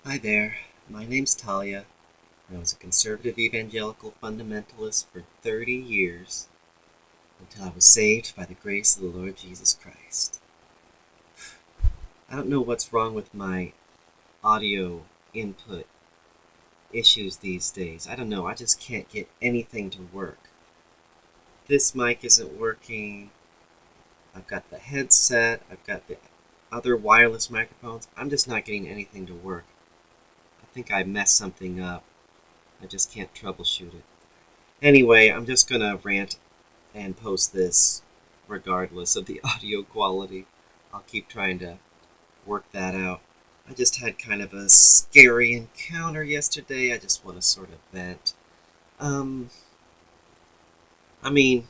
Hi there, my name's Talia. I was a conservative evangelical fundamentalist for 30 years until I was saved by the grace of the Lord Jesus Christ. I don't know what's wrong with my audio input issues these days. I don't know, I just can't get anything to work. This mic isn't working. I've got the headset, I've got the other wireless microphones. I'm just not getting anything to work. I think I messed something up. I just can't troubleshoot it. Anyway, I'm just gonna rant and post this regardless of the audio quality. I'll keep trying to work that out. I just had kind of a scary encounter yesterday. I just want to sort of vent. Um, I mean,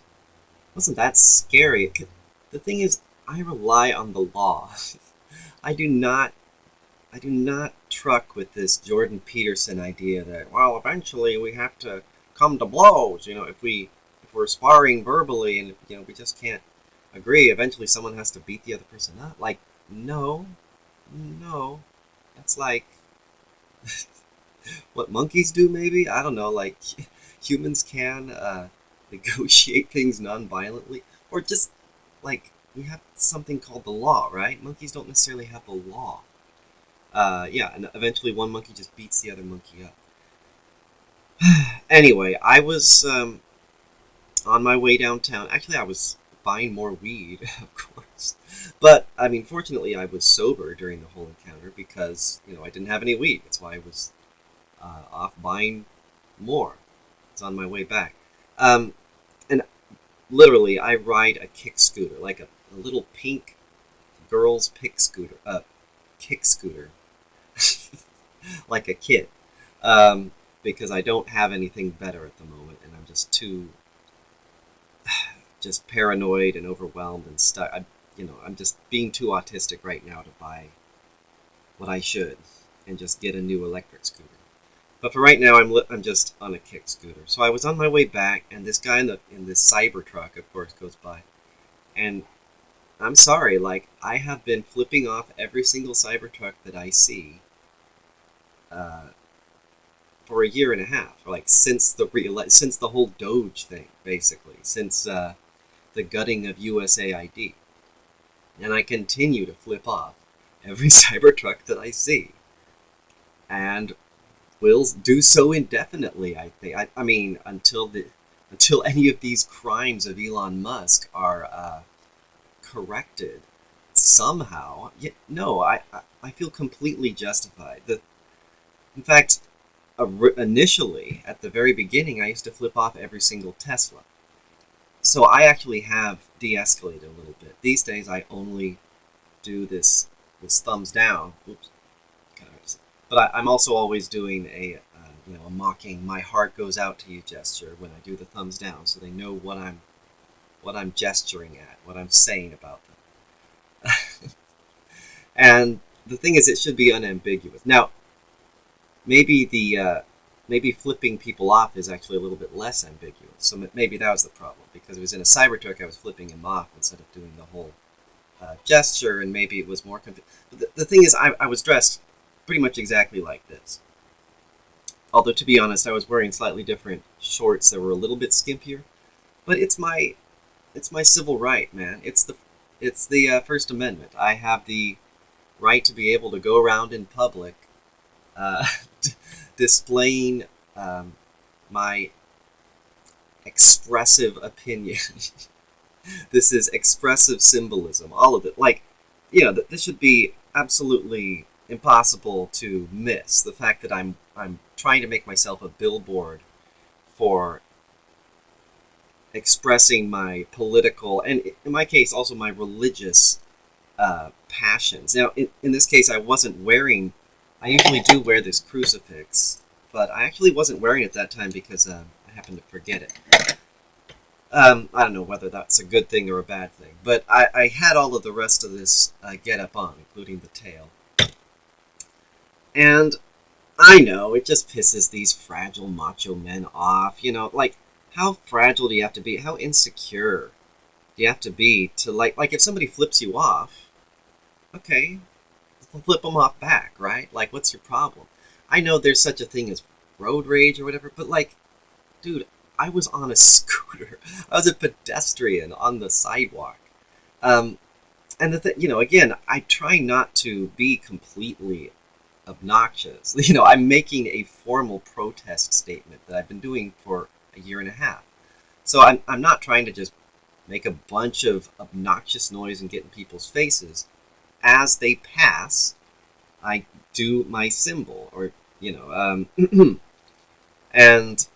wasn't that scary? The thing is, I rely on the law. I do not I do not truck with this Jordan Peterson idea that, well, eventually we have to come to blows. If we're sparring verbally and we just can't agree, eventually someone has to beat the other person up. Like, no, no, that's like what monkeys do. Maybe, I don't know. Like, humans can negotiate things non-violently, or just like we have something called the law, right? Monkeys don't necessarily have the law. Yeah, and eventually one monkey just beats the other monkey up. Anyway, I was on my way downtown. Actually, I was buying more weed, of course. But, I mean, fortunately, I was sober during the whole encounter because, I didn't have any weed. That's why I was off buying more. It's on my way back. And literally, I ride a kick scooter, like a little pink girl's kick scooter, like a kid. Because I don't have anything better at the moment, and I'm just too just paranoid and overwhelmed and stuck. I'm just being too autistic right now to buy what I should and just get a new electric scooter. But for right now, I'm just on a kick scooter. So I was on my way back, and this guy in this Cybertruck, of course, goes by, and I'm sorry, like I have been flipping off every single Cybertruck that I see. Uh, for a year and a half, like since the whole Doge thing, basically, since the gutting of USAID, and I continue to flip off every Cybertruck that I see, and will do so indefinitely. I think. I mean, until any of these crimes of Elon Musk are corrected somehow. No, I feel completely justified. In fact, initially, at the very beginning, I used to flip off every single Tesla. So I actually have de-escalated a little bit. These days, I only do this thumbs down. Oops, but I'm also always doing a mocking "my heart goes out to you" gesture when I do the thumbs down, so they know what I'm gesturing at, what I'm saying about them. And the thing is, it should be unambiguous. Now, maybe maybe flipping people off is actually a little bit less ambiguous. So maybe that was the problem, because it was in a Cybertruck, I was flipping him off instead of doing the whole gesture, and maybe it was more confusing. But the thing is, I was dressed pretty much exactly like this. Although, to be honest, I was wearing slightly different shorts that were a little bit skimpier. But it's my civil right, man. It's the First Amendment. I have the right to be able to go around in public uh, displaying my expressive opinion. This is expressive symbolism, all of it. Like, this should be absolutely impossible to miss. The fact that I'm trying to make myself a billboard for expressing my political, and in my case, also my religious passions. Now, in this case, I wasn't wearing. I usually do wear this crucifix, but I actually wasn't wearing it that time because I happened to forget it. I don't know whether that's a good thing or a bad thing, but I had all of the rest of this get-up on, including the tail. And I know, it just pisses these fragile macho men off. Like, how fragile do you have to be? How insecure do you have to be to, like if somebody flips you off, okay, flip them off back, right? Like, what's your problem? I know there's such a thing as road rage or whatever, but like, dude, I was on a scooter. I was a pedestrian on the sidewalk. Um, and again, I try not to be completely obnoxious. I'm making a formal protest statement that I've been doing for a year and a half. So I'm not trying to just make a bunch of obnoxious noise and get in people's faces. As they pass, I do my symbol, or, and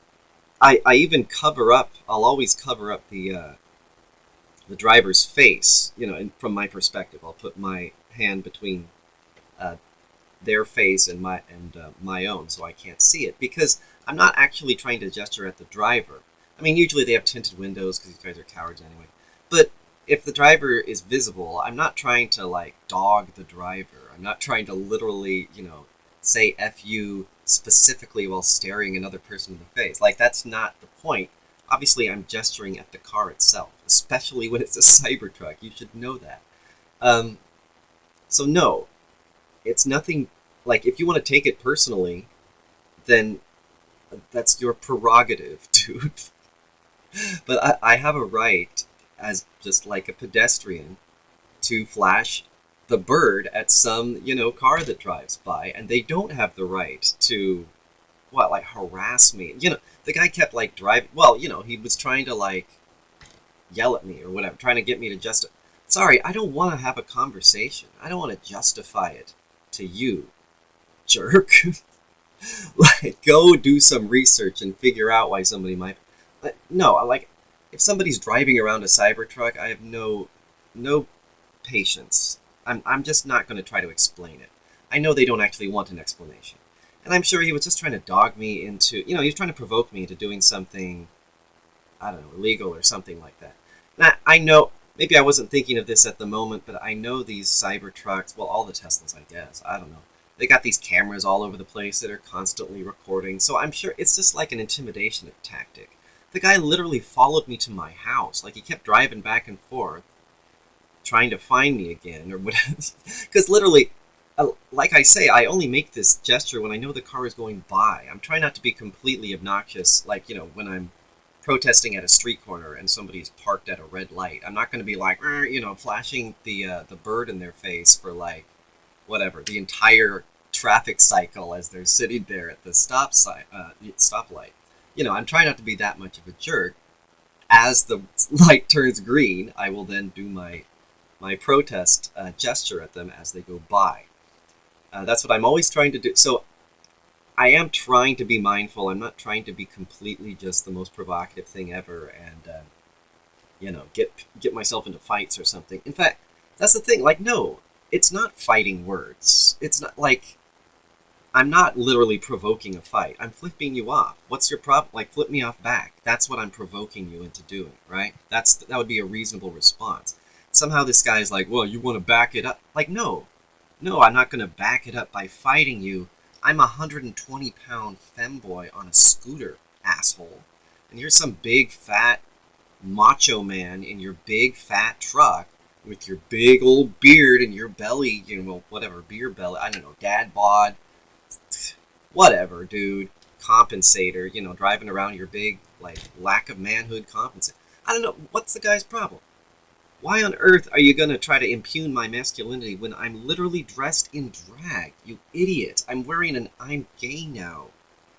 I even cover up, I'll always cover up the driver's face, and from my perspective. I'll put my hand between uh, their face and my own, so I can't see it, because I'm not actually trying to gesture at the driver. I mean, usually they have tinted windows because these guys are cowards anyway. But if the driver is visible, I'm not trying to like dog the driver. I'm not trying to literally, say F you specifically while staring another person in the face. Like, that's not the point. Obviously, I'm gesturing at the car itself, especially when it's a Cybertruck. You should know that. So no, it's nothing. Like, if you want to take it personally, then that's your prerogative, dude. But I have a right, as just like a pedestrian, to flash the bird at some, car that drives by, and they don't have the right to, like, harass me. The guy kept, like, driving, well, he was trying to, like, yell at me or whatever, trying to get me to justify. Sorry, I don't want to have a conversation. I don't want to justify it to you, jerk. Like, go do some research and figure out why somebody might. No, like, if somebody's driving around a Cybertruck, I have no patience. I'm just not going to try to explain it. I know they don't actually want an explanation. And I'm sure he was just trying to dog me into, he was trying to provoke me into doing something, I don't know, illegal or something like that. And I know, maybe I wasn't thinking of this at the moment, but I know these Cybertrucks, well, all the Teslas, I guess, I don't know. They got these cameras all over the place that are constantly recording, so I'm sure it's just like an intimidation tactic. The guy literally followed me to my house. Like, he kept driving back and forth, trying to find me again, or whatever. Because literally, like I say, I only make this gesture when I know the car is going by. I'm trying not to be completely obnoxious, like, when I'm protesting at a street corner and somebody's parked at a red light. I'm not going to be like, flashing the bird in their face for, like, whatever, the entire traffic cycle as they're sitting there at the stoplight. I'm trying not to be that much of a jerk. As the light turns green, I will then do my protest gesture at them as they go by. That's what I'm always trying to do. So I am trying to be mindful. I'm not trying to be completely just the most provocative thing ever and, get myself into fights or something. In fact, that's the thing. Like, no, it's not fighting words. It's not like, I'm not literally provoking a fight. I'm flipping you off. What's your problem? Like, flip me off back. That's what I'm provoking you into doing, right? That would be a reasonable response. Somehow this guy's like, well, you want to back it up? Like, no, I'm not going to back it up by fighting you. I'm a 120-pound femboy on a scooter, asshole. And you're some big, fat, macho man in your big, fat truck with your big old beard and your belly, whatever, beer belly, I don't know, dad bod, whatever, dude, compensator, driving around your big, like, lack of manhood compensator. I don't know, what's the guy's problem? Why on earth are you going to try to impugn my masculinity when I'm literally dressed in drag, you idiot? I'm wearing an I'm gay now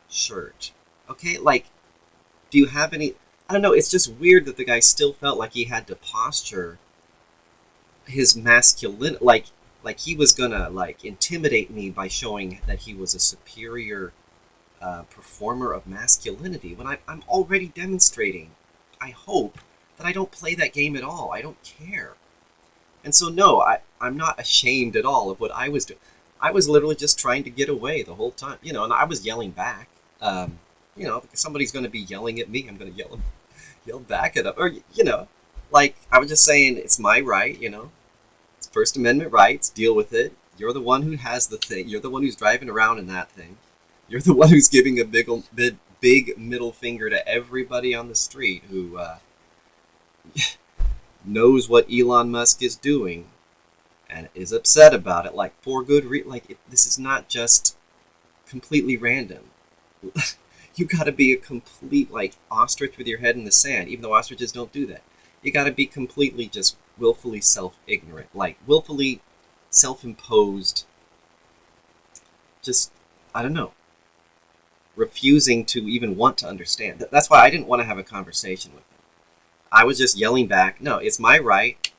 shirt. Okay, like, do you have any... I don't know, it's just weird that the guy still felt like he had to posture his masculinity, like he was gonna, like, intimidate me by showing that he was a superior performer of masculinity, when I'm already demonstrating, I hope, that I don't play that game at all. I don't care. And so, no, I'm not ashamed at all of what I was doing. I was literally just trying to get away the whole time, and I was yelling back. If somebody's going to be yelling at me, I'm going to yell back at them. Or, like, I was just saying, it's my right, it's First Amendment rights, deal with it. You're the one who has the thing. You're the one who's driving around in that thing. You're the one who's giving a big middle finger to everybody on the street who knows what Elon Musk is doing. and is upset about it, like, for good this is not just completely random. You gotta be a complete, like, ostrich with your head in the sand, even though ostriches don't do that. You gotta be completely just willfully self-ignorant, like, willfully self-imposed, just, I don't know, refusing to even want to understand. That's why I didn't want to have a conversation with him. I was just yelling back, no, it's my right,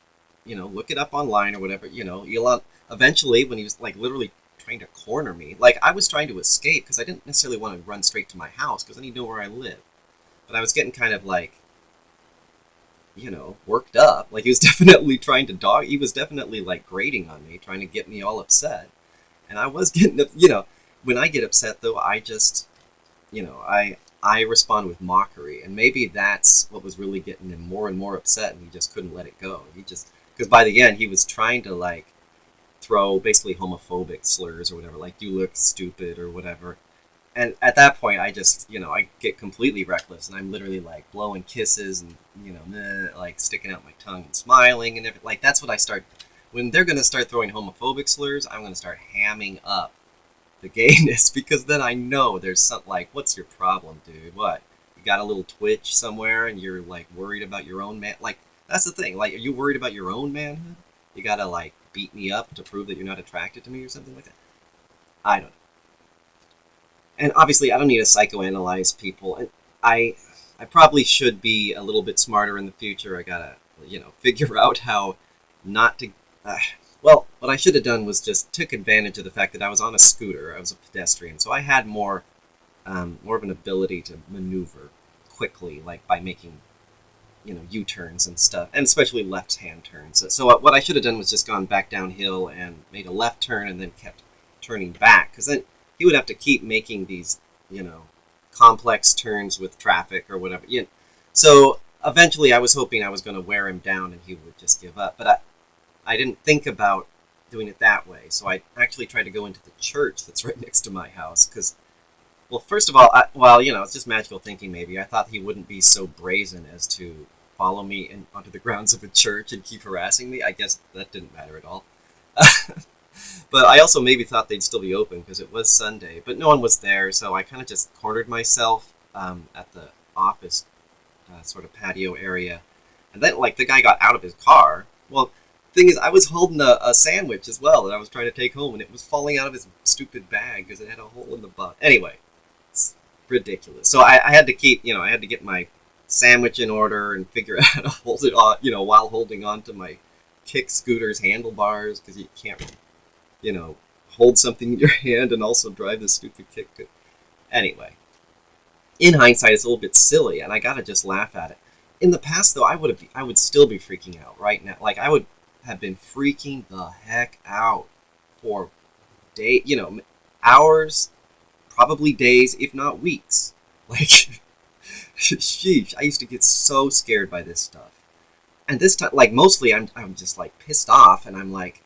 look it up online or whatever, Elon, eventually, when he was, like, literally trying to corner me, like, I was trying to escape, because I didn't necessarily want to run straight to my house, because then he'd know where I live. But I was getting kind of, like, worked up. Like, he was definitely trying to he was definitely, like, grating on me, trying to get me all upset. And I was getting, when I get upset, though, I just, I respond with mockery, and maybe that's what was really getting him more and more upset, and he just couldn't let it go. Because by the end, he was trying to, like, throw basically homophobic slurs or whatever, like, you look stupid or whatever. And at that point, I just, I get completely reckless, and I'm literally, like, blowing kisses and, like, sticking out my tongue and smiling and everything. Like, that's what I start, when they're going to start throwing homophobic slurs, I'm going to start hamming up the gayness, because then I know there's something, like, what's your problem, dude? What? You got a little twitch somewhere and you're, like, worried about your own man? Like, that's the thing. Like, are you worried about your own manhood? You gotta, like, beat me up to prove that you're not attracted to me or something like that? I don't know. And obviously, I don't need to psychoanalyze people. And I probably should be a little bit smarter in the future. I gotta, figure out how not to... well, what I should have done was just took advantage of the fact that I was on a scooter. I was a pedestrian, so I had more of an ability to maneuver quickly, like by making, U-turns and stuff, and especially left-hand turns. So what I should have done was just gone back downhill and made a left turn and then kept turning back, because then he would have to keep making these, complex turns with traffic or whatever. So eventually I was hoping I was going to wear him down and he would just give up, but I didn't think about doing it that way, so I actually tried to go into the church that's right next to my house, because, well, first of all, it's just magical thinking maybe. I thought he wouldn't be so brazen as to follow me onto the grounds of a church and keep harassing me. I guess that didn't matter at all. But I also maybe thought they'd still be open, because it was Sunday, but no one was there, so I kind of just cornered myself at the office sort of patio area, and then, like, the guy got out of his car. Well, thing is, I was holding a sandwich as well that I was trying to take home, and it was falling out of his stupid bag because it had a hole in the butt. Anyway, it's ridiculous. So I had to keep, I had to get my sandwich in order and figure out how to hold it on, while holding on to my kick scooter's handlebars, because you can't, hold something in your hand and also drive the stupid kick. Anyway, in hindsight, it's a little bit silly, and I gotta just laugh at it. In the past, though, I would still be freaking out right now. Like, I would have been freaking the heck out for hours, probably days, if not weeks. Like, sheesh, I used to get so scared by this stuff. And this time, like, mostly I'm just, like, pissed off, and I'm, like,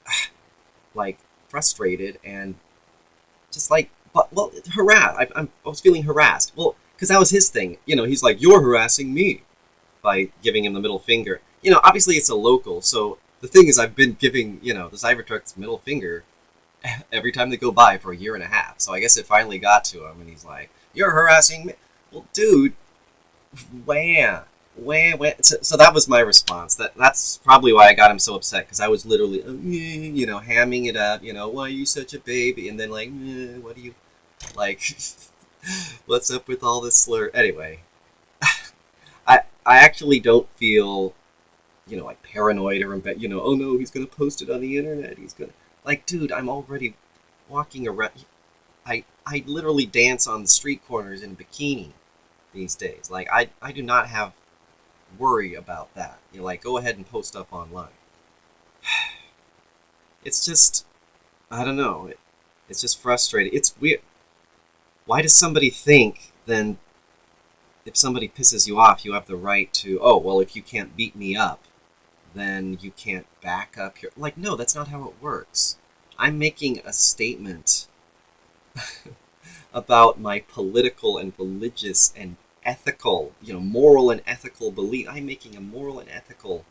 frustrated, and just, like, harassed. I was feeling harassed. Well, because that was his thing. He's like, you're harassing me, by giving him the middle finger. Obviously it's a local, so the thing is, I've been giving, the Cybertruck's middle finger every time they go by for a year and a half. So I guess it finally got to him, and he's like, you're harassing me. Well, dude, wham. So that was my response. That's probably why I got him so upset, because I was literally, hamming it up, why are you such a baby? And then, like, what do you, like, what's up with all this slur? Anyway, I actually don't feel, like, paranoid or, oh no, he's going to post it on the internet. He's going to, like, dude, I'm already walking around. I literally dance on the street corners in a bikini these days. Like, I do not have worry about that. Like, go ahead and post stuff online. It's just, I don't know. It's just frustrating. It's weird. Why does somebody think then, if somebody pisses you off, you have the right to, oh, well, if you can't beat me up, then you can't back up your... Like, no, that's not how it works. I'm making a statement about my political and religious and ethical, moral and ethical belief. I'm making a moral and ethical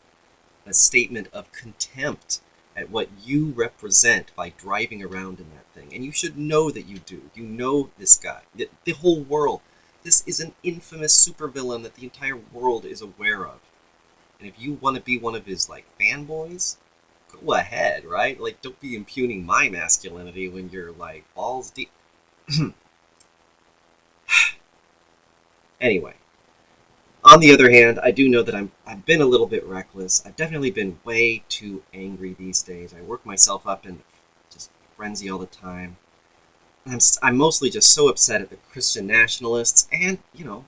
statement of contempt at what you represent by driving around in that thing. And you should know that you do. You know this guy. The whole world. This is an infamous supervillain that the entire world is aware of. And if you want to be one of his, like, fanboys, go ahead, right? Like, don't be impugning my masculinity when you're, like, balls deep. Anyway. On the other hand, I do know that I've been a little bit reckless. I've definitely been way too angry these days. I work myself up in just frenzy all the time. I'm mostly just so upset at the Christian nationalists and, the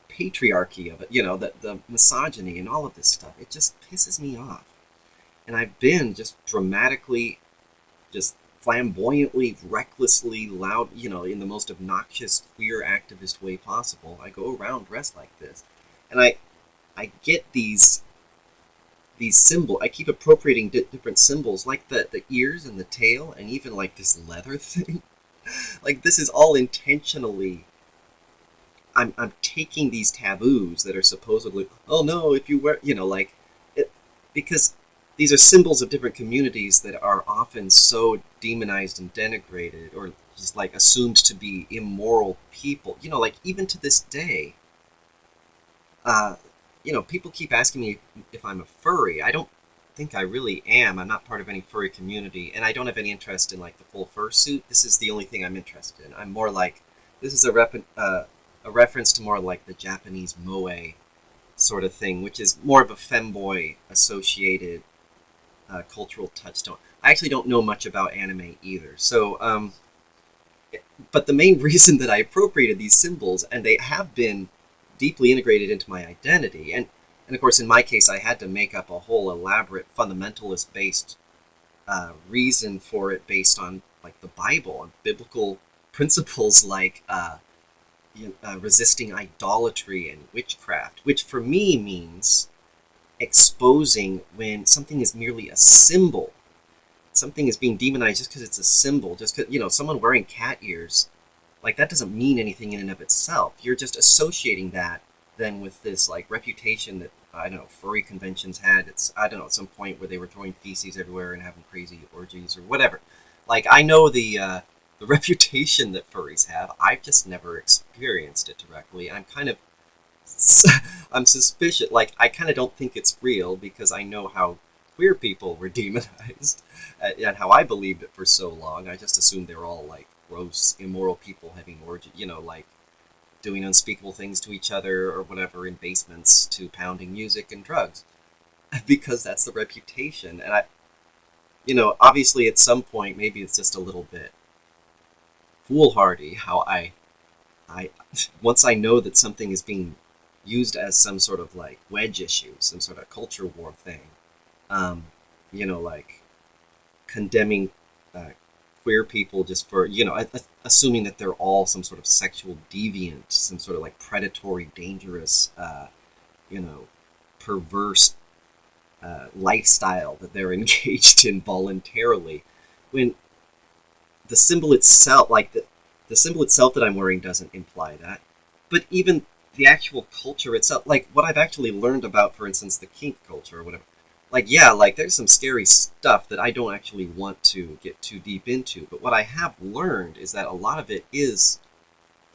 patriarchy of it, the misogyny and all of this stuff. It just pisses me off. And I've been just dramatically, just flamboyantly, recklessly loud, in the most obnoxious queer activist way possible. I go around dressed like this. And I get these symbols. I keep appropriating different symbols, like the ears and the tail, and even like this leather thing. Like, this is all intentionally. I'm taking these taboos that are supposedly, oh no, if you wear, because these are symbols of different communities that are often so demonized and denigrated, or just like assumed to be immoral people. Like, even to this day, people keep asking me if I'm a furry. I don't think I really am. I'm not part of any furry community, and I don't have any interest in, like, the full fursuit. This is the only thing I'm interested in. I'm more like, this is a reference to more like the Japanese moe sort of thing, which is more of a femboy associated cultural touchstone. I actually don't know much about anime either, so but the main reason that I appropriated these symbols, and they have been deeply integrated into my identity, and of course in my case I had to make up a whole elaborate fundamentalist based reason for it, based on, like, the Bible and biblical principles, like resisting idolatry and witchcraft, which for me means exposing when something is merely a symbol. Something is being demonized just because it's a symbol, just because, someone wearing cat ears, like, that doesn't mean anything in and of itself. You're just associating that then with this, like, reputation that, I don't know, furry conventions had. It's, I don't know, at some point where they were throwing feces everywhere and having crazy orgies or whatever. Like, I know the reputation that furries have. I've just never experienced it directly. I'm suspicious. Like, I kind of don't think it's real, because I know how queer people were demonized and how I believed it for so long. I just assumed they were all, like, gross, immoral people having orgy, like, doing unspeakable things to each other or whatever in basements to pounding music and drugs, because that's the reputation. And obviously at some point, maybe it's just a little bit foolhardy how I once I know that something is being used as some sort of, like, wedge issue, some sort of culture war thing, like condemning queer people just for, assuming that they're all some sort of sexual deviant, some sort of, like, predatory, dangerous, perverse lifestyle that they're engaged in voluntarily, when the symbol itself, like, the symbol itself that I'm wearing doesn't imply that. But even the actual culture itself, like, what I've actually learned about, for instance, the kink culture or whatever, like, yeah, like, there's some scary stuff that I don't actually want to get too deep into, but what I have learned is that a lot of it is,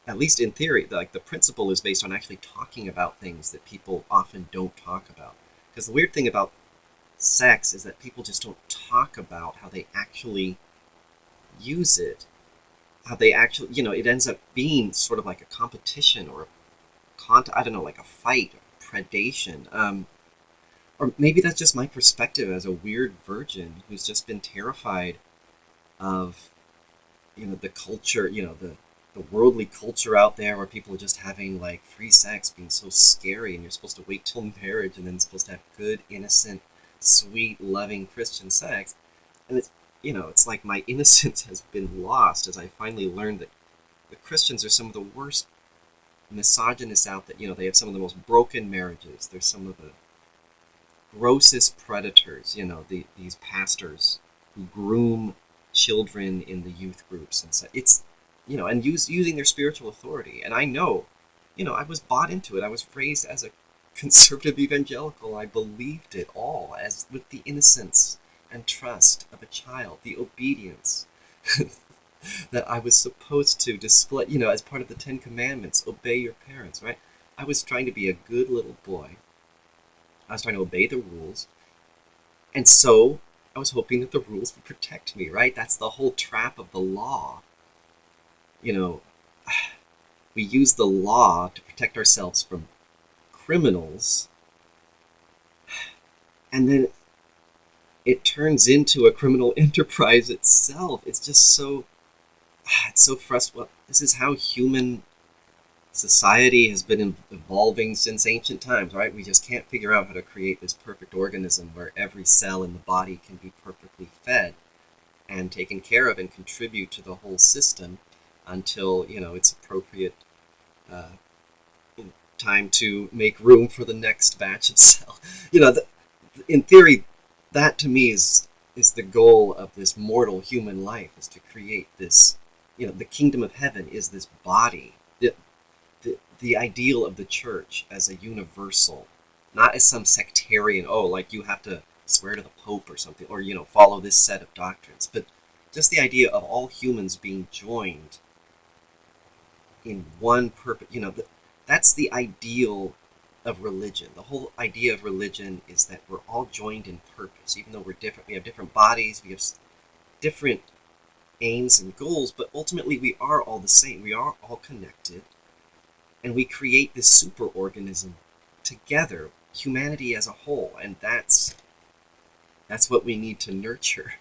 at least in theory, like, the principle is based on actually talking about things that people often don't talk about. Because the weird thing about sex is that people just don't talk about how they actually use it, how they actually, it ends up being sort of like a competition or I don't know, like a fight, predation. Or maybe that's just my perspective as a weird virgin who's just been terrified of, the culture, the worldly culture out there where people are just having, like, free sex being so scary, and you're supposed to wait till marriage and then supposed to have good, innocent, sweet, loving Christian sex. And it's like my innocence has been lost as I finally learned that the Christians are some of the worst misogynists out there. They have some of the most broken marriages. They're some of the grossest predators, these pastors who groom children in the youth groups and so it's, and using their spiritual authority. And I know, I was bought into it. I was raised as a conservative evangelical. I believed it all, as with the innocence and trust of a child, the obedience that I was supposed to display, as part of the Ten Commandments, obey your parents, right? I was trying to be a good little boy. I was trying to obey the rules. And so I was hoping that the rules would protect me, right? That's the whole trap of the law. You know, we use the law to protect ourselves from criminals, and then it turns into a criminal enterprise itself. It's just it's so frustrating. Well, this is how human society has been evolving since ancient times, right? We just can't figure out how to create this perfect organism where every cell in the body can be perfectly fed and taken care of and contribute to the whole system until, it's appropriate time to make room for the next batch of cells. In theory, that to me is the goal of this mortal human life, is to create this, the kingdom of heaven is this body. The ideal of the church as a universal, not as some sectarian, like you have to swear to the Pope or something, or, follow this set of doctrines, but just the idea of all humans being joined in one purpose. That's the ideal of religion. The whole idea of religion is that we're all joined in purpose, even though we're different. We have different bodies, we have different aims and goals, but ultimately we are all the same. We are all connected, and we create this superorganism together, humanity as a whole, and that's what we need to nurture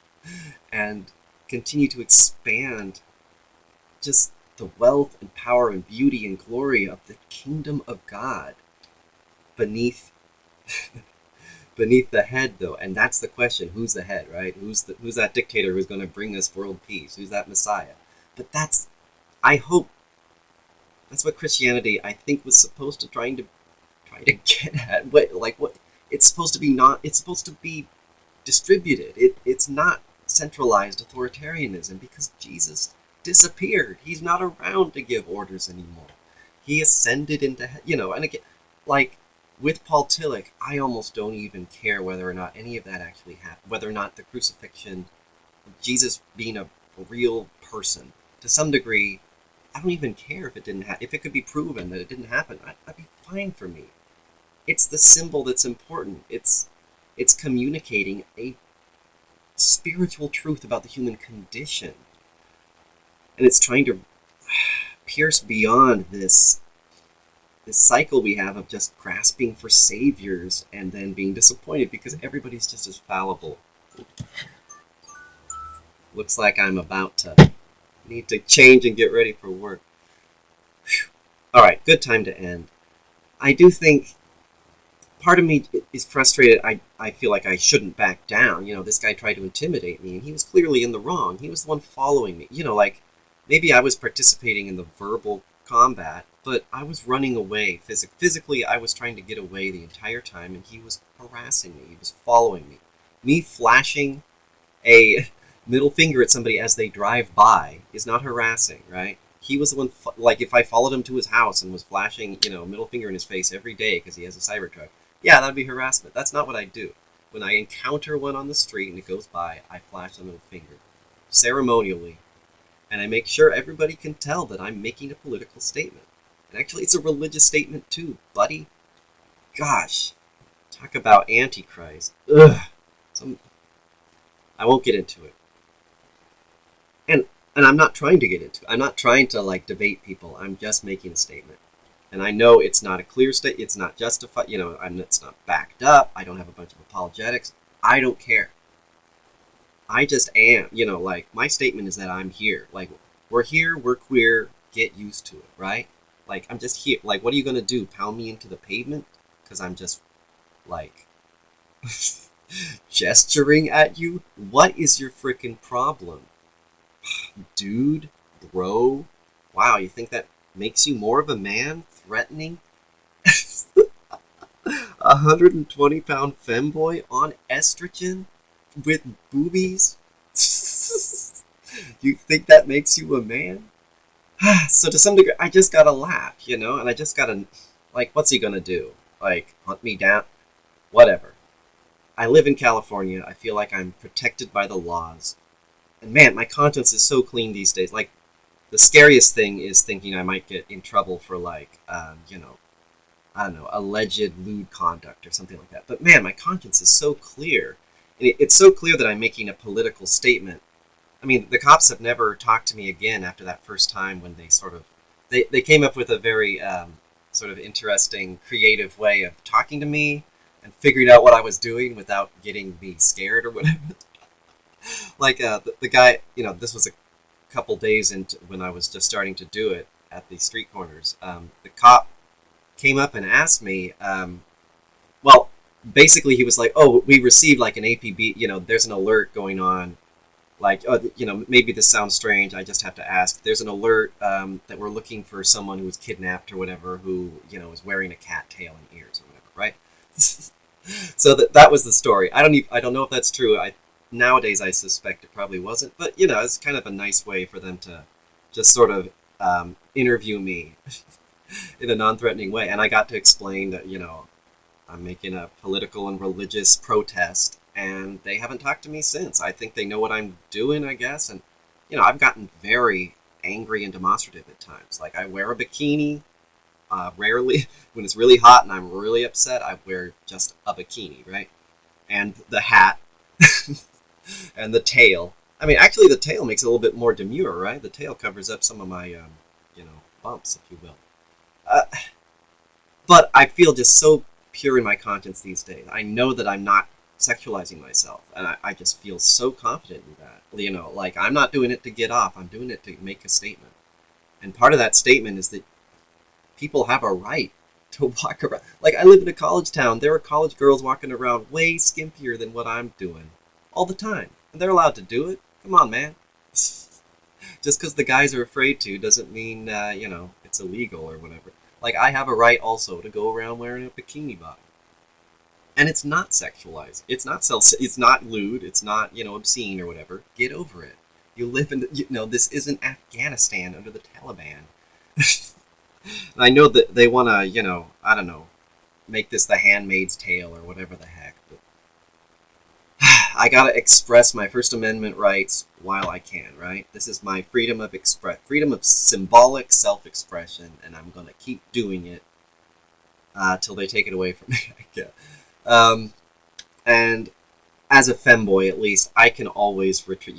and continue to expand just the wealth and power and beauty and glory of the kingdom of God beneath the head, though. And that's the question: who's the head, right? Who's that dictator who's going to bring us world peace? Who's that Messiah? But I hope that's what Christianity, I think, was supposed to try to get at. What it's supposed to be. Not it's supposed to be distributed. It's not centralized authoritarianism, because Jesus disappeared. He's not around to give orders anymore. He ascended into and again, like with Paul Tillich, I almost don't even care whether or not any of that actually happened, whether or not the crucifixion, Jesus being a real person, to some degree, I don't even care if it didn't happen. If it could be proven that it didn't happen, that'd be fine for me. It's the symbol that's important. It's communicating a spiritual truth about the human condition. And it's trying to pierce beyond this cycle we have of just grasping for saviors and then being disappointed because everybody's just as fallible. Looks like I'm about to need to change and get ready for work. Whew. All right, good time to end. I do think part of me is frustrated. I feel like I shouldn't back down. This guy tried to intimidate me, and he was clearly in the wrong. He was the one following me. Maybe I was participating in the verbal combat, but I was running away. Physically, I was trying to get away the entire time, and he was harassing me. He was following me. Me flashing a middle finger at somebody as they drive by is not harassing, right? He was the one, if I followed him to his house and was flashing, middle finger in his face every day because he has a Cybertruck, yeah, that'd be harassment. That's not what I do. When I encounter one on the street and it goes by, I flash the middle finger, ceremonially, and I make sure everybody can tell that I'm making a political statement. And actually, it's a religious statement too, buddy. Gosh, talk about Antichrist. Ugh. I won't get into it. And I'm not trying to get into it. I'm not trying to debate people. I'm just making a statement. And I know it's not a clear statement. It's not justified. It's not backed up. I don't have a bunch of apologetics. I don't care. I just am. My statement is that I'm here. We're here. We're queer. Get used to it, right? I'm just here. What are you going to do? Pound me into the pavement? Because I'm just, gesturing at you? What is your frickin' problem? Dude? Bro? Wow, you think that makes you more of a man? Threatening? 120-pound femboy on estrogen? With boobies? You think that makes you a man? So to some degree, I just gotta laugh, and I just gotta, what's he gonna do? Hunt me down? Whatever. I live in California. I feel like I'm protected by the laws. And man, my conscience is so clean these days. Like, the scariest thing is thinking I might get in trouble for, like, I don't know, alleged lewd conduct or something like that. But man, my conscience is so clear. It's so clear that I'm making a political statement. I mean, the cops have never talked to me again after that first time when they sort of they came up with a very sort of interesting, creative way of talking to me and figured out what I was doing without getting me scared or whatever. Like the guy, this was a couple days into when I was just starting to do it at the street corners. The cop came up and asked me, well, basically he was like, oh, we received like an APB, there's an alert going on. Like, oh, maybe this sounds strange. I just have to ask. There's an alert that we're looking for someone who was kidnapped or whatever, who is wearing a cat tail and ears or whatever, right? So that was the story. I don't know if that's true. Nowadays I suspect it probably wasn't, but it's kind of a nice way for them to just sort of interview me in a non-threatening way, and I got to explain that I'm making a political and religious protest. And they haven't talked to me since. I think they know what I'm doing, I guess. And, I've gotten very angry and demonstrative at times. Like, I wear a bikini. Rarely, when it's really hot and I'm really upset, I wear just a bikini, right? And the hat. And the tail. I mean, actually, the tail makes it a little bit more demure, right? The tail covers up some of my, bumps, if you will. But I feel just so pure in my conscience these days. I know that I'm not sexualizing myself, and I just feel so confident in that. Like, I'm not doing it to get off. I'm doing it to make a statement. And part of that statement is that people have a right to walk around. Like, I live in a college town. There are college girls walking around way skimpier than what I'm doing all the time. And they're allowed to do it. Come on, man. Just because the guys are afraid to doesn't mean, it's illegal or whatever. Like, I have a right also to go around wearing a bikini bottom. And it's not sexualized. It's not lewd. It's not, obscene or whatever. Get over it. You live in, this isn't Afghanistan under the Taliban. I know that they want to, I don't know, make this the Handmaid's Tale or whatever the heck. But I gotta express my First Amendment rights while I can, right? This is my freedom of symbolic self-expression, and I'm gonna keep doing it till they take it away from me, I guess. And as a femboy, at least, I can always retreat,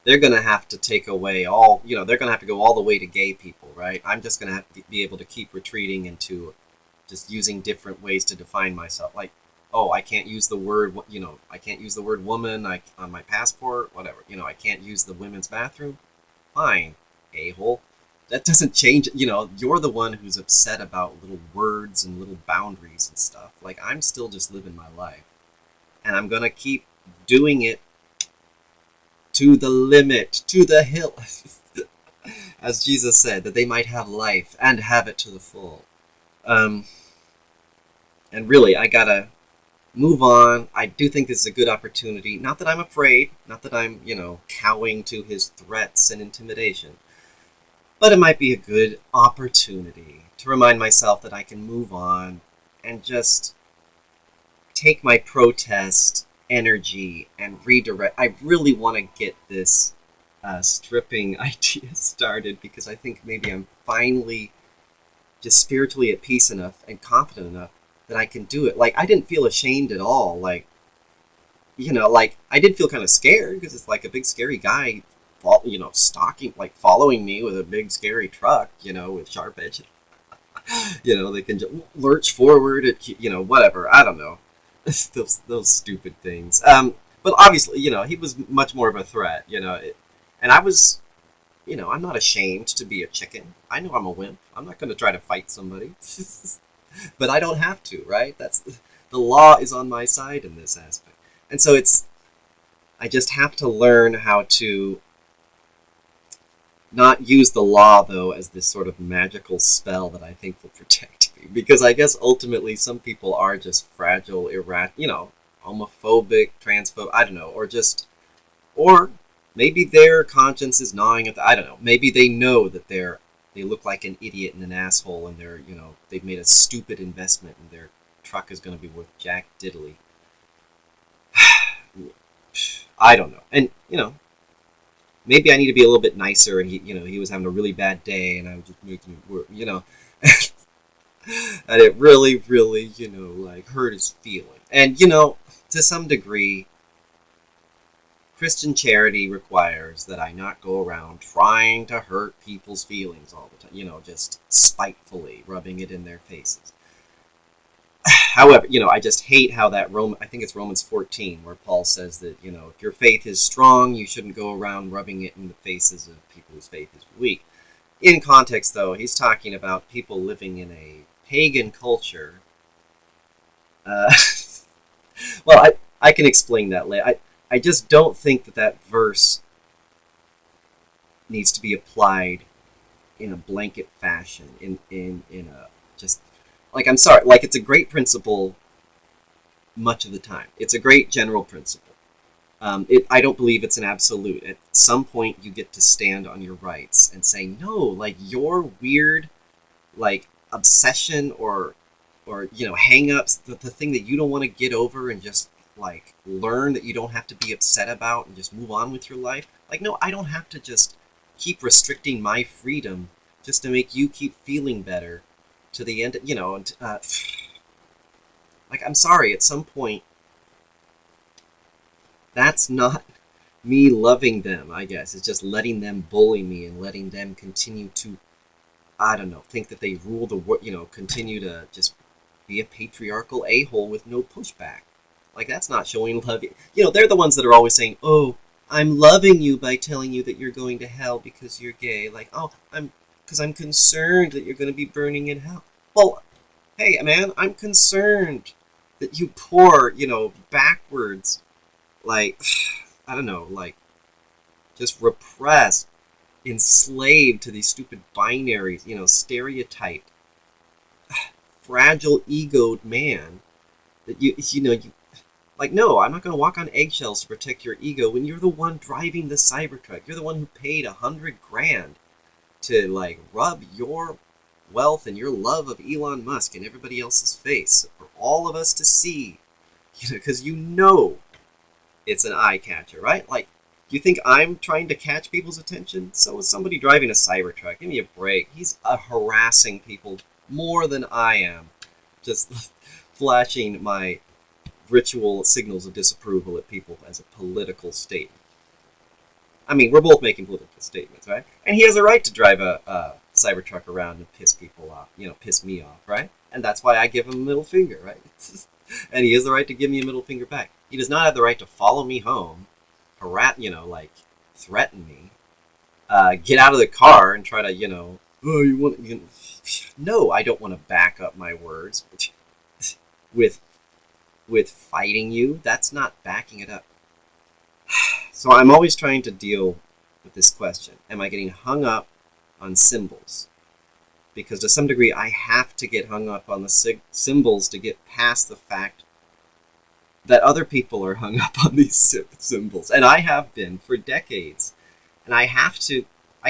they're going to have to take away all, they're going to have to go all the way to gay people, right? I'm just going to have to be able to keep retreating into just using different ways to define myself. Like, oh, I can't use the word, I can't use the word woman on my passport, whatever. I can't use the women's bathroom. Fine, a-hole. That doesn't change, you're the one who's upset about little words and little boundaries and stuff. Like, I'm still just living my life. And I'm going to keep doing it to the limit, to the hill. As Jesus said, that they might have life and have it to the full. And really, I gotta move on. I do think this is a good opportunity. Not that I'm afraid, not that I'm, cowing to his threats and intimidation. But it might be a good opportunity to remind myself that I can move on and just take my protest energy and redirect. I really want to get this stripping idea started because I think maybe I'm finally just spiritually at peace enough and confident enough that I can do it. Like, I didn't feel ashamed at all. Like, I did feel kind of scared because it's like a big scary guy stalking, like following me with a big scary truck, with sharp edges. They can just lurch forward at, whatever. I don't know. those stupid things. But obviously, he was much more of a threat, and I was, I'm not ashamed to be a chicken. I know I'm a wimp. I'm not going to try to fight somebody. But I don't have to, right? The law is on my side in this aspect. And so I just have to learn how to not use the law, though, as this sort of magical spell that I think will protect me. Because I guess ultimately some people are just fragile, homophobic, transphobic, I don't know, or maybe their conscience is gnawing at I don't know. Maybe they know that they look like an idiot and an asshole and they've made a stupid investment and their truck is going to be worth jack diddly. I don't know. And, maybe I need to be a little bit nicer, and he was having a really bad day, and I was just making it work, and it really, really, like hurt his feeling. And, to some degree, Christian charity requires that I not go around trying to hurt people's feelings all the time, just spitefully rubbing it in their faces. However, I just hate how I think it's Romans 14, where Paul says that, if your faith is strong, you shouldn't go around rubbing it in the faces of people whose faith is weak. In context, though, he's talking about people living in a pagan culture. Well, I can explain that later. I just don't think that verse needs to be applied in a blanket fashion, in a just, like, I'm sorry, like, it's a great principle much of the time. It's a great general principle. I don't believe it's an absolute. At some point, you get to stand on your rights and say, no, like, your weird, like, obsession or hang-ups, the thing that you don't want to get over and just, like, learn that you don't have to be upset about and just move on with your life. Like, no, I don't have to just keep restricting my freedom just to make you keep feeling better to the end, like, I'm sorry, at some point, that's not me loving them, I guess. It's just letting them bully me and letting them continue to, I don't know, think that they rule the world, continue to just be a patriarchal a-hole with no pushback. Like, that's not showing love. They're the ones that are always saying, oh, I'm loving you by telling you that you're going to hell because you're gay. Like, oh, because I'm concerned that you're going to be burning in hell. Well, hey, man, I'm concerned that you poor, backwards, like, I don't know, like, just repressed, enslaved to these stupid binaries, stereotyped, fragile egoed man, that you like, no, I'm not going to walk on eggshells to protect your ego when you're the one driving the Cybertruck. You're the one who paid $100,000 to, like, rub your wealth and your love of Elon Musk in everybody else's face for all of us to see, because it's an eye catcher, right? Like, you think I'm trying to catch people's attention? So is somebody driving a Cybertruck. Give me a break. He's harassing people more than I am, just flashing my ritual signals of disapproval at people as a political statement. I mean, we're both making political statements, right? And he has a right to drive a Cybertruck around and piss people off, piss me off, right? And that's why I give him a middle finger, right? And he has the right to give me a middle finger back. He does not have the right to follow me home, like, threaten me, get out of the car and try to, oh, you want, no, I don't want to back up my words with fighting you. That's not backing it up. So I'm always trying to deal with this question. Am I getting hung up on symbols? Because to some degree, I have to get hung up on the symbols to get past the fact that other people are hung up on these symbols. And I have been for decades. And I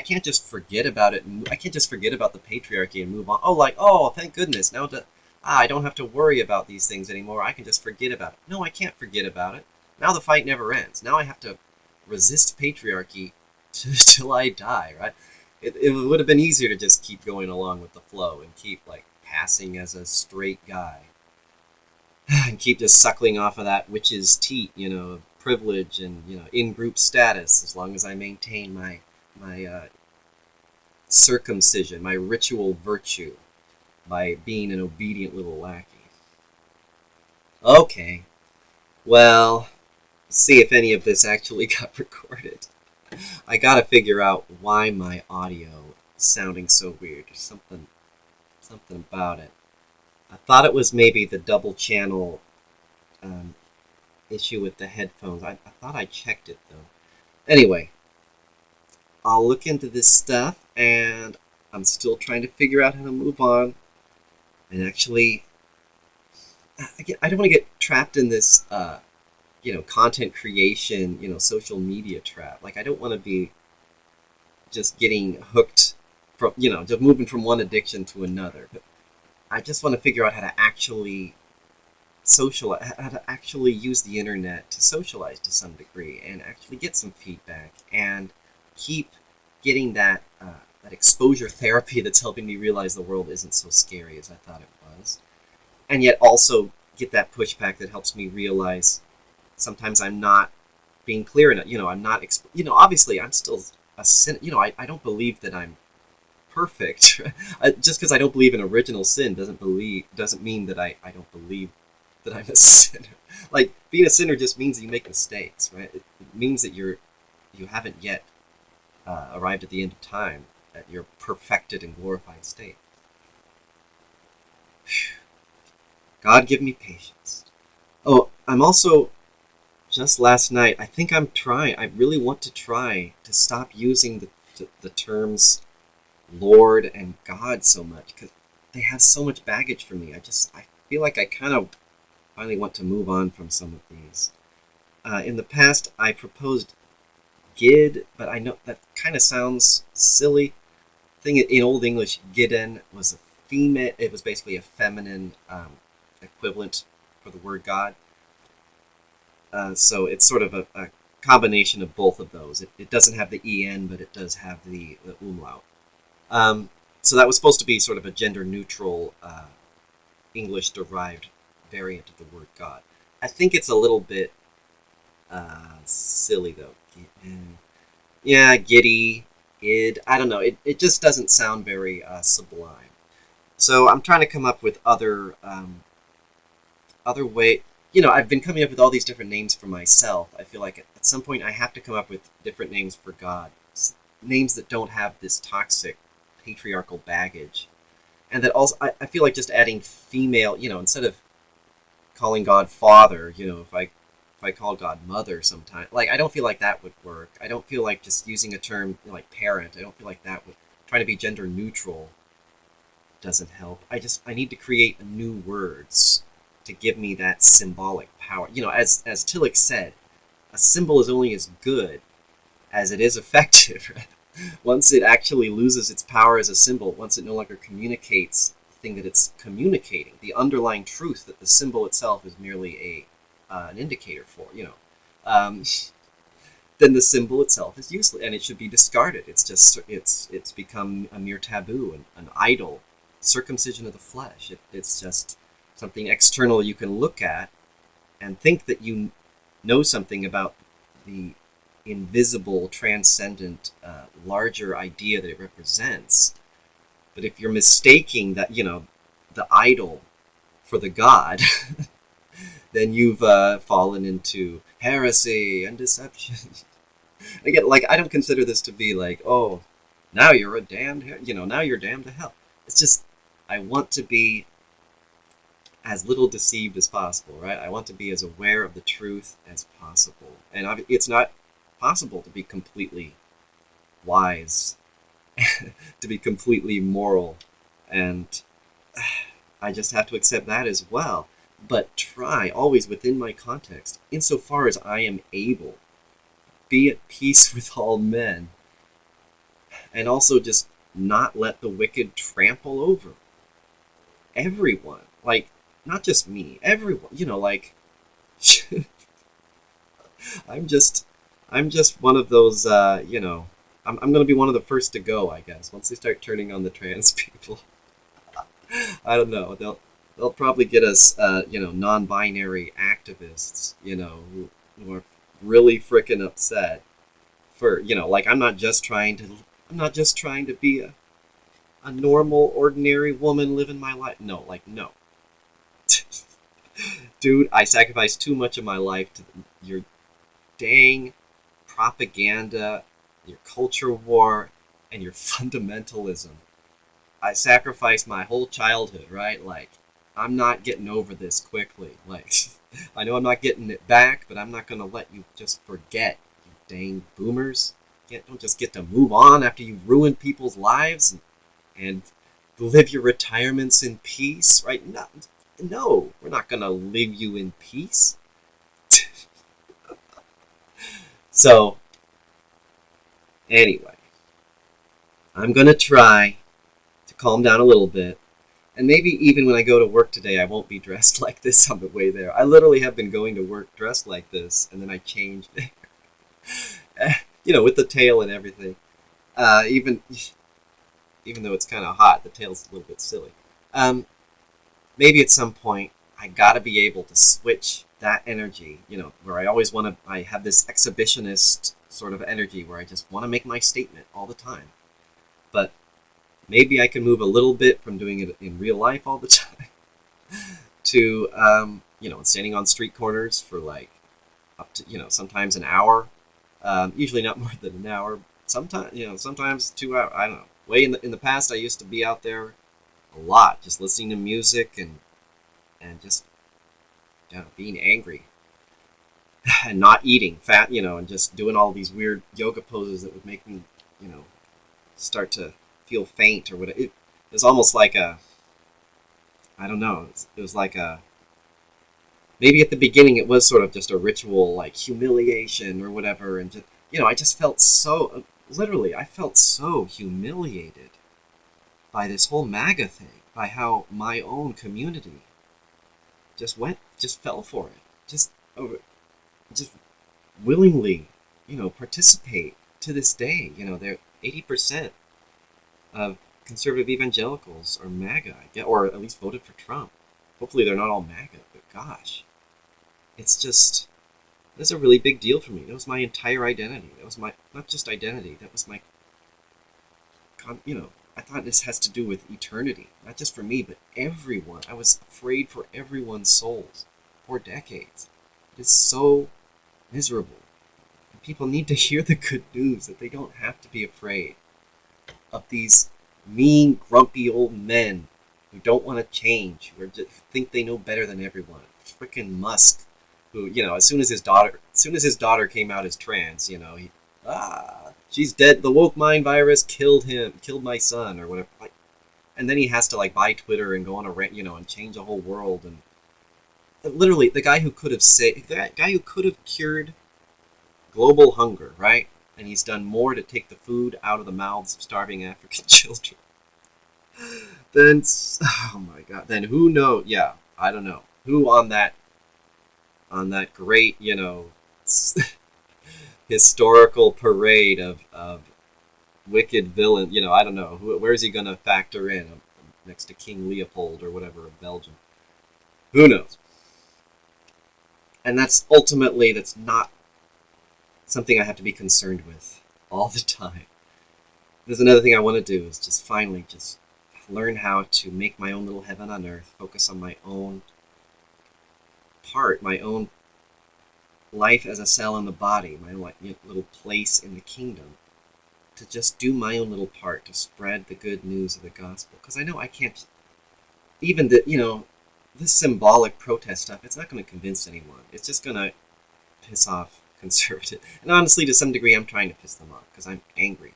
can't just forget about it. I can't just forget about the patriarchy and move on. Oh, thank goodness. Now I don't have to worry about these things anymore. I can just forget about it. No, I can't forget about it. Now the fight never ends. Now I have to resist patriarchy till I die, right? It would have been easier to just keep going along with the flow and keep, like, passing as a straight guy. And keep just suckling off of that witch's teat, privilege and, in-group status, as long as I maintain my circumcision, my ritual virtue, by being an obedient little lackey. Okay, well, let's see if any of this actually got recorded. I gotta figure out why my audio is sounding so weird. There's something about it. I thought it was maybe the double channel issue with the headphones. I thought I checked it, though. Anyway, I'll look into this stuff, and I'm still trying to figure out how to move on. And actually, I don't want to get trapped in this, content creation, social media trap. Like, I don't want to be just getting hooked from, just moving from one addiction to another. But I just want to figure out how to actually how to actually use the internet to socialize to some degree and actually get some feedback and keep getting that exposure therapy that's helping me realize the world isn't so scary as I thought it was, and yet also get that pushback that helps me realize sometimes I'm not being clear enough. I'm not. Obviously, I'm still a sin. I don't believe that I'm perfect. Just because I don't believe in original sin doesn't mean that I don't believe that I'm a sinner. Like, being a sinner just means that you make mistakes, right? It means that you haven't yet arrived at the end of time, at your perfected and glorified state. God give me patience. Oh, I'm also, just last night, I really want to try to stop using the terms Lord and God so much, because they have so much baggage for me. I feel like I kind of finally want to move on from some of these. In the past, I proposed Gid, but I know that kind of sounds silly. In Old English, Gidden was a female. It was basically a feminine equivalent for the word God. So it's sort of a combination of both of those. It doesn't have the en, but it does have the umlaut. So that was supposed to be sort of a gender-neutral, English-derived variant of the word God. I think it's a little bit silly, though. Yeah, giddy, id. I don't know. It just doesn't sound very sublime. So I'm trying to come up with other way. I've been coming up with all these different names for myself. I feel like at some point I have to come up with different names for God. Names that don't have this toxic patriarchal baggage. And that also, I feel like just adding female, instead of calling God Father, if I call God Mother sometime, like, I don't feel like that would work. I don't feel like just using a term like parent, I don't feel like that would, trying to be gender neutral doesn't help. I need to create new words to give me that symbolic power. As Tillich said, a symbol is only as good as it is effective. Once it actually loses its power as a symbol, once it no longer communicates the thing that it's communicating, the underlying truth that the symbol itself is merely an indicator for, then the symbol itself is useless and it should be discarded. It's become a mere taboo, an idol, circumcision of the flesh. It's just something external you can look at and think that you know something about the invisible, transcendent, larger idea that it represents. But if you're mistaking that, the idol for the God, then you've fallen into heresy and deception. Again, like, I don't consider this to be like, oh, now you're a damned, now you're damned to hell. It's just, I want to be as little deceived as possible, right? I want to be as aware of the truth as possible. And it's not possible to be completely wise, to be completely moral, and I just have to accept that as well. But try, always within my context, insofar as I am able, be at peace with all men, and also just not let the wicked trample over everyone. Like, not just me, everyone. Like, I'm just one of those, I'm going to be one of the first to go, I guess, once they start turning on the trans people. I don't know. They'll probably get us, non-binary activists, who are really frickin' upset for, like, I'm not just trying to be a normal, ordinary woman living my life. No, like, no. Dude, I sacrificed too much of my life to your dang propaganda, your culture war, and your fundamentalism. I sacrificed my whole childhood, right? Like, I'm not getting over this quickly. Like, I know I'm not getting it back, but I'm not going to let you just forget, you dang boomers. Don't just get to move on after you ruin people's lives and live your retirements in peace, right? No, we're not going to leave you in peace. So, anyway, I'm going to try to calm down a little bit And maybe even when I go to work today, I won't be dressed like this on the way there. I literally have been going to work dressed like this, and then I changed, with the tail and everything. Even though it's kind of hot, the tail's a little bit silly. Um, Maybe at some point I gotta be able to switch that energy, where I always want to. I have this exhibitionist sort of energy where I just want to make my statement all the time. But maybe I can move a little bit from doing it in real life all the time to, standing on street corners for like up to, sometimes an hour. Usually not more than an hour. Sometimes 2 hours. I don't know. Way in the past, I used to be out there a lot, just listening to music and just being angry and not eating fat, and just doing all these weird yoga poses that would make me, start to feel faint or whatever. It was almost like I don't know. It was like maybe at the beginning it was sort of just a ritual, like humiliation or whatever, and just, I just felt so, literally, I felt so humiliated by this whole MAGA thing, by how my own community just fell for it, just willingly, participate to this day. They're 80% of conservative evangelicals are MAGA, or at least voted for Trump. Hopefully they're not all MAGA, but gosh, that's a really big deal for me. That was my entire identity. That was my, not just identity, that was my, I thought this has to do with eternity, not just for me, but everyone. I was afraid for everyone's souls for decades. It is so miserable. And people need to hear the good news that they don't have to be afraid of these mean, grumpy old men who don't want to change, who just think they know better than everyone. Frickin' Musk, who, as soon as his daughter came out as trans, she's dead. The woke mind virus killed my son, or whatever. And then he has to buy Twitter and go on a rant, and change the whole world. And literally, the guy who could have cured global hunger, right? And he's done more to take the food out of the mouths of starving African children. Then, oh my God, then who knows? Yeah, I don't know who on that great, historical parade of wicked villain, I don't know, where's he gonna factor in next to King Leopold or whatever of Belgium? Who knows? And that's not something I have to be concerned with all the time. There's another thing I want to do is just finally just learn how to make my own little heaven on earth, focus on my own part, my own life as a cell in the body, my little place in the kingdom, to just do my own little part to spread the good news of the gospel. Because I know I can't, even this symbolic protest stuff, it's not going to convince anyone. It's just going to piss off conservative. And honestly, to some degree, I'm trying to piss them off because I'm angry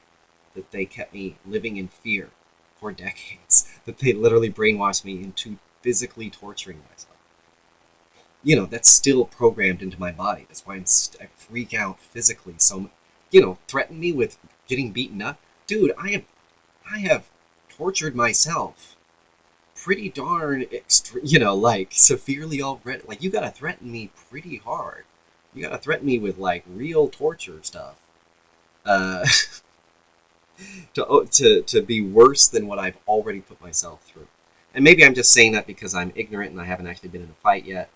that they kept me living in fear for decades, that they literally brainwashed me into physically torturing myself. That's still programmed into my body. That's why I freak out physically. So, threaten me with getting beaten up. Dude, I have tortured myself pretty darn severely already. You gotta threaten me pretty hard. You gotta threaten me with real torture stuff. To be worse than what I've already put myself through. And maybe I'm just saying that because I'm ignorant and I haven't actually been in a fight yet.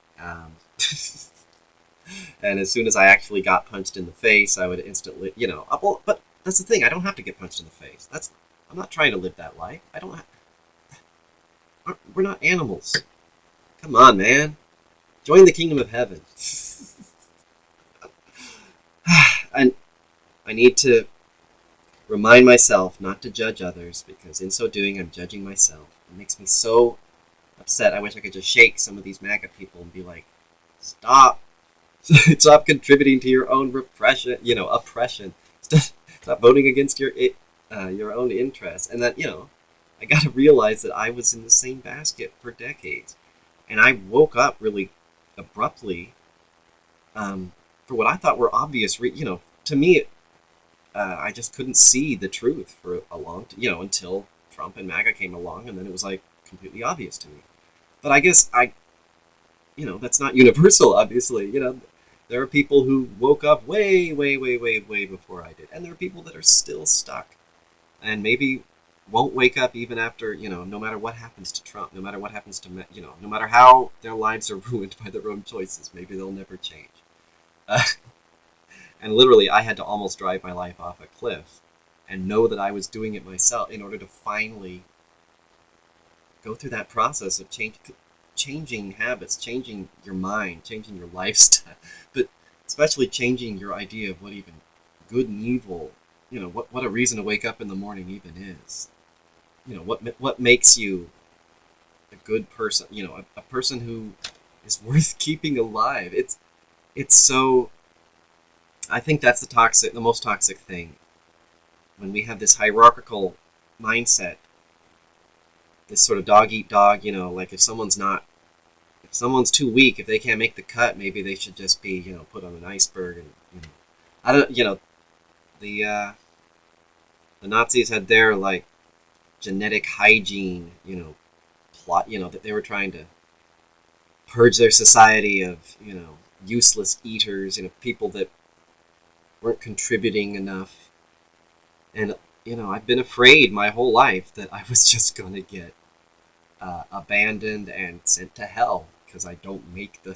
And as soon as I actually got punched in the face, I would instantly, but that's the thing. I don't have to get punched in the face. I'm not trying to live that life. We're not animals. Come on, man. Join the kingdom of heaven. And I need to remind myself not to judge others, because in so doing, I'm judging myself. It makes me so upset. I wish I could just shake some of these MAGA people and be like, stop. Stop contributing to your own oppression. Stop voting against your own interests. And that, I got to realize that I was in the same basket for decades. And I woke up really abruptly for what I thought were obvious, to me, I just couldn't see the truth for a long time, until Trump and MAGA came along, and then it was like, completely obvious to me. But I guess that's not universal, obviously. There are people who woke up way, way, way, way, way before I did. And there are people that are still stuck. And maybe won't wake up even after, no matter what happens to Trump, no matter what happens to, no matter how their lives are ruined by their own choices, maybe they'll never change. And literally, I had to almost drive my life off a cliff and know that I was doing it myself in order to finally go through that process of changing habits, changing your mind, changing your lifestyle, but especially changing your idea of what even good and evil, what a reason to wake up in the morning even is. What makes you a good person, a person who is worth keeping alive. It's so, I think that's the most toxic thing. When we have this hierarchical mindset, this sort of dog eat dog, like if someone's too weak, if they can't make the cut, maybe they should just be, put on an iceberg. And I don't, the Nazis had their like genetic hygiene, plot, that they were trying to purge their society of, useless eaters, people that weren't contributing enough. And I've been afraid my whole life that I was just gonna get abandoned and sent to hell because I don't make the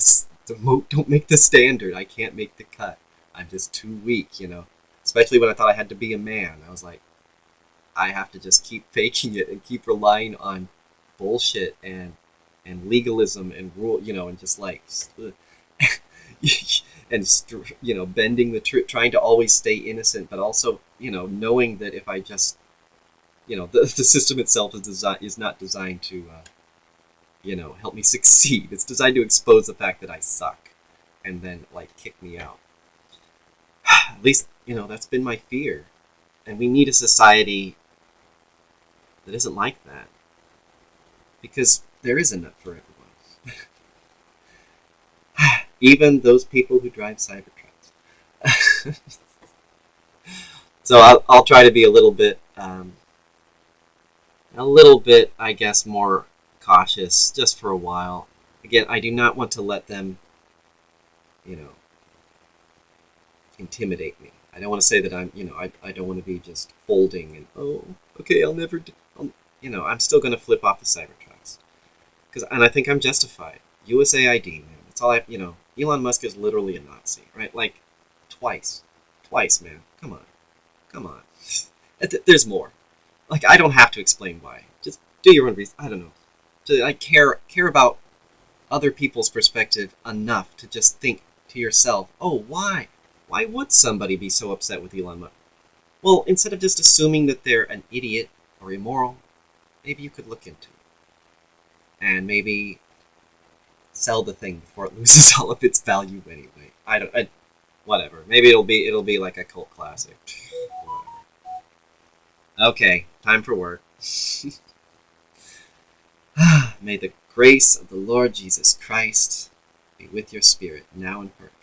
standard. I can't make the cut. I'm just too weak, Especially when I thought I had to be a man. I was like, I have to just keep faking it and keep relying on bullshit and legalism and rule, and just like, and bending the truth, trying to always stay innocent, but also, knowing that if I just, the system itself is not designed to, help me succeed. It's designed to expose the fact that I suck, and then like kick me out. At least, that's been my fear, and we need a society that isn't like that, because there is enough for everyone. Even those people who drive Cybertrucks. So I'll try to be a little bit, I guess, more cautious just for a while. Again, I do not want to let them, intimidate me. I don't want to say that I'm, I don't want to be just folding and, oh, okay, I'm still going to flip off the Cybertrucks. And I think I'm justified. USAID, man. That's all Elon Musk is literally a Nazi, right? Like, twice, man. Come on. There's more. Like, I don't have to explain why. Just do your own research. I don't know. I care about other people's perspective enough to just think to yourself, oh, why? Why would somebody be so upset with Elon Musk? Well, instead of just assuming that they're an idiot or immoral, maybe you could look into it. And maybe sell the thing before it loses all of its value anyway. Whatever. Maybe it'll be like a cult classic. Okay, time for work. May the grace of the Lord Jesus Christ be with your spirit, now and forever.